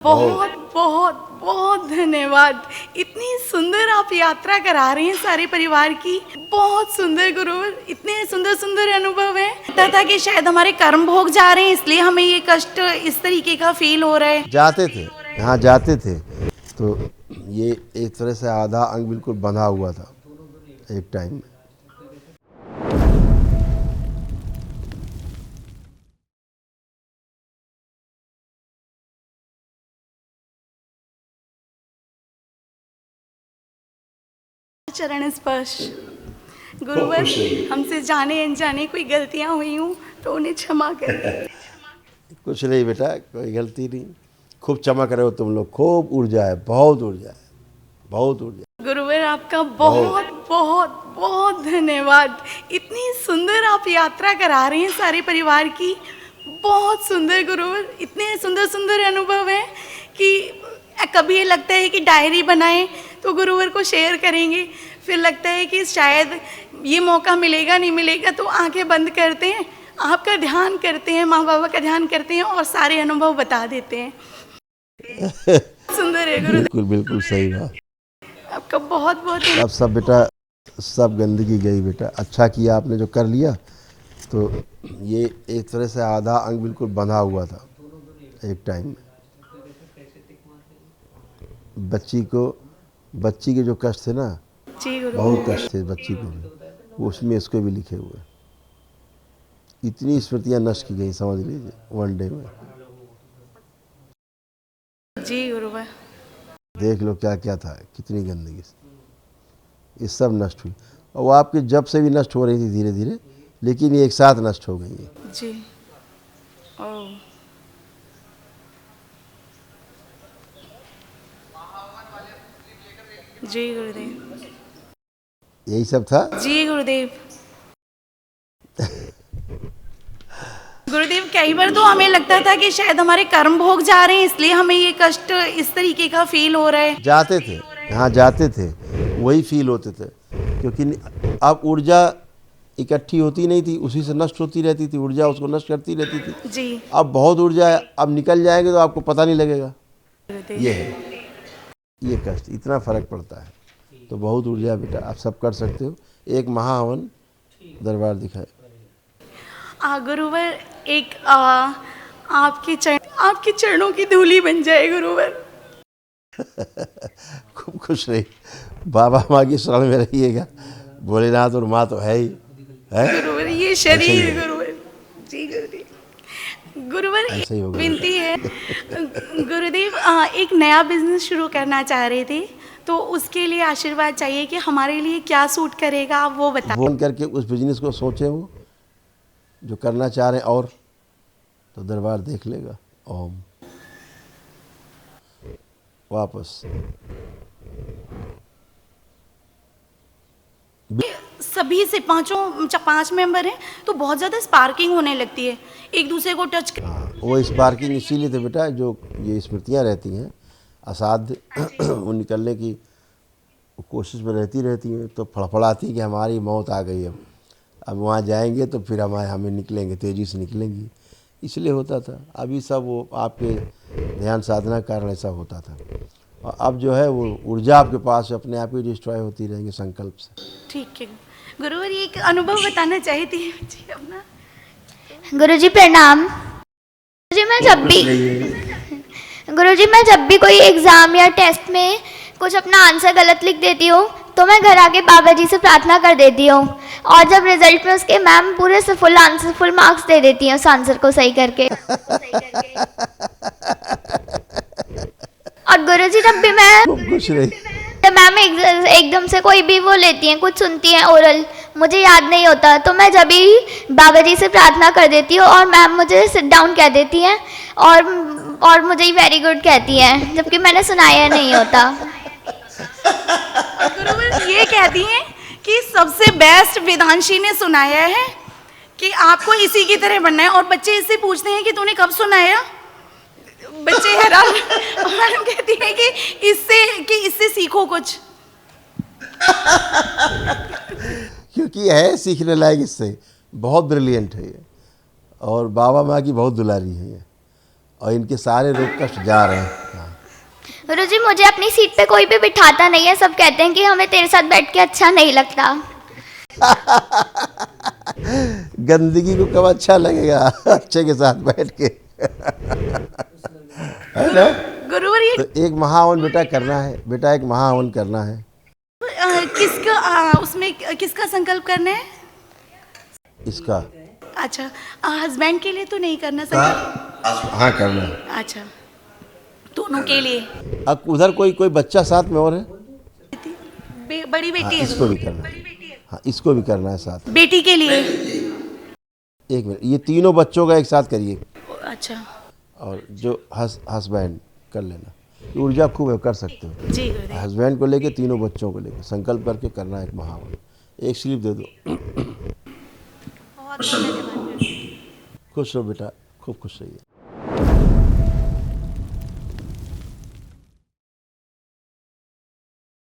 बहुत बहुत बहुत बहुत धन्यवाद। इतनी सुंदर आप यात्रा करा रहे हैं सारे परिवार की, बहुत सुंदर गुरुवर। इतने सुंदर सुंदर अनुभव है। लगता था कि शायद हमारे कर्म भोग जा रहे हैं, इसलिए हमें ये कष्ट इस तरीके का फील हो रहा है। जाते थे, यहाँ जाते थे तो ये एक तरह से आधा अंग बिल्कुल बंधा हुआ था एक टाइम में। चरण स्पर्श गुरुवर, हमसे जाने अनजाने कोई गलतियां हुई हूँ तो उन्हें क्षमा करें। कुछ नहीं बेटा, कोई गलती नहीं। खूब चमक रहे हो तुम लोग, खूब ऊर्जा है, बहुत ऊर्जा है, बहुत ऊर्जा। गुरुवर आपका बहुत बहुत बहुत धन्यवाद। इतनी सुंदर आप यात्रा करा रहे हैं सारे परिवार की, बहुत सुंदर गुरुवर। इतने सुंदर सुंदर अनुभव हैं कि कभी ये लगता है कि डायरी बनाएं तो गुरुवर को शेयर करेंगे, फिर लगता है कि शायद ये मौका मिलेगा नहीं मिलेगा, तो आंखें बंद करते हैं, आपका ध्यान करते हैं, माँ बाबा का ध्यान करते हैं और सारे अनुभव बता देते हैं। सुंदर है गुरुदेव, बिल्कुल बिल्कुल सही बात। आपका बहुत बहुत अब सब बेटा, सब गंदगी गई बेटा। अच्छा किया आपने जो कर लिया। तो ये एक तरह से आधा अंग बिल्कुल बंधा हुआ था एक टाइम में। बच्ची के जो कष्ट थे ना, जी गुरु, बहुत कष्ट थे बच्ची को भी, वो उसमें इसको भी लिखे हुए। इतनी स्मृतियाँ नष्ट की गई, समझ लीजिए, वन डे में। जी गुरुवर, देख लो क्या क्या था, कितनी गंदगी, ये सब नष्ट हुई। और वो आपके जब से भी नष्ट हो रही थी धीरे धीरे, लेकिन ये एक साथ नष्ट हो गई है। जी ओ जी गुरुदेव, यही सब था। जी गुरुदेव। गुरुदेव, कई बार तो हमें लगता था कि शायद हमारे कर्म भोग जा रहे हैं, इसलिए हमें ये कष्ट इस तरीके का फील हो रहा है। जाते थे, यहाँ जाते थे, वही फील होते थे, क्योंकि अब ऊर्जा इकट्ठी होती नहीं थी, उसी से नष्ट होती रहती थी, ऊर्जा उसको नष्ट करती रहती थी। जी अब बहुत ऊर्जा है, अब निकल जाएंगे तो आपको पता नहीं लगेगा। ये है, ये कष्ट, इतना फर्क पड़ता है। तो बहुत ऊर्जा बेटा, आप सब कर सकते हो। एक महाहवन दरबार दिखाए। गुरुवर, एक आपके चरणों की धूली बन जाए गुरुवर। खूब खुश रही, बाबा माँ की शरण में रहिएगा। भोलेनाथ और माँ तो है ही है। गुरुवर, ये शरीर गुरुवर, जी गुरुदेव। गुरुवर, ऐसे ही एक होगा। विनती है गुरुदेव, एक नया बिजनेस शुरू करना चाह रहे थे, तो उसके लिए आशीर्वाद चाहिए कि हमारे लिए क्या सूट करेगा, आप वो बताएं। फोन करके उस बिजनेस को सोचे वो जो करना चाह रहे हैं, और तो दरबार देख लेगा। ओम वापस सभी से पांच मेंबर हैं तो बहुत ज़्यादा स्पार्किंग होने लगती है, एक दूसरे को टच कर। हाँ, वो स्पार्किंग इसीलिए तो बेटा, जो ये स्मृतियाँ रहती हैं असाध्य वो निकलने की कोशिश में रहती हैं, तो फड़फड़ाती है कि हमारी मौत आ गई। अब वहाँ जाएंगे तो फिर हमें निकलेंगे, तेज़ी से निकलेंगी, इसलिए होता था। अभी सब वो आपके ध्यान साधना के कारण ऐसा होता था। और अब जो है वो ऊर्जा आपके पास अपने आप ही डिस्ट्रॉय होती रहेंगी संकल्प से। ठीक है गुरुवर, ये एक अनुभव बताना चाहती थी जी अपना। गुरुजी प्रणाम। गुरुजी मैं जब भी कोई एग्ज़ाम या टेस्ट में कुछ अपना आंसर गलत लिख देती हूँ तो मैं घर आके बाबा जी से प्रार्थना कर देती हूँ, और जब रिजल्ट में उसके मैम पूरे से फुल मार्क्स दे देती हैं उस आंसर को सही करके। और गुरुजी जब भी मैं कुछ नहीं, जब मैम एकदम से कोई भी वो लेती हैं, कुछ सुनती हैं ओरल, मुझे याद नहीं होता, तो मैं जब भी बाबा जी से प्रार्थना कर देती हूँ और मैम मुझे सिट डाउन कह देती हैं और मुझे वेरी गुड कहती हैं, जबकि मैंने सुनाया नहीं होता। गुरुवर, ये कहती हैं कि सबसे बेस्ट विधानशी ने सुनाया है कि आपको इसी की तरह बनना है, और बच्चे इससे पूछते हैं कि तूने कब सुनाया। बच्चे हैरान, मैडम कहती है कि इससे सीखो कुछ। क्योंकि है सीखने लायक, इससे बहुत ब्रिलियंट है ये, और बाबा माँ की बहुत दुलारी है ये। और इनके सारे रोग कष्ट जा रहे हैं। हाँ। गुरुजी मुझे अपनी सीट पे कोई भी बिठाता नहीं है, सब कहते हैं कि हमें तेरे साथ बैठ के अच्छा नहीं लगता। गंदगी को कब अच्छा लगेगा अच्छे के साथ बैठ के। है ना? गुरुवर ये तो एक महाहवन बेटा करना है, बेटा एक महाहवन करना है। उसमें किसका संकल्प करना है? इसका अच्छा, हस्बैंड के लिए तो नहीं करना संकल्प? हाँ करना है। अच्छा, दोनों के लिए। अब उधर कोई बच्चा साथ में और है? बड़ी हाँ, बेटी है। इसको भी करना है। हाँ इसको भी करना है साथ। बेटी के लिए। एक मिनट, ये तीनों बच्चों का एक साथ करिए। अच्छा और जो हस्बैंड कर लेना, ये ऊर्जा खूब है, कर सकते हो। जी गुरुदेव। हस्बैंड को लेके तीनों बच्चों को लेके संकल्प करके करना है एक महाहवन। एक स्लिप दे दो। बहुत धन्यवाद। खुश रहो बेटा, खूब खुश रहिए।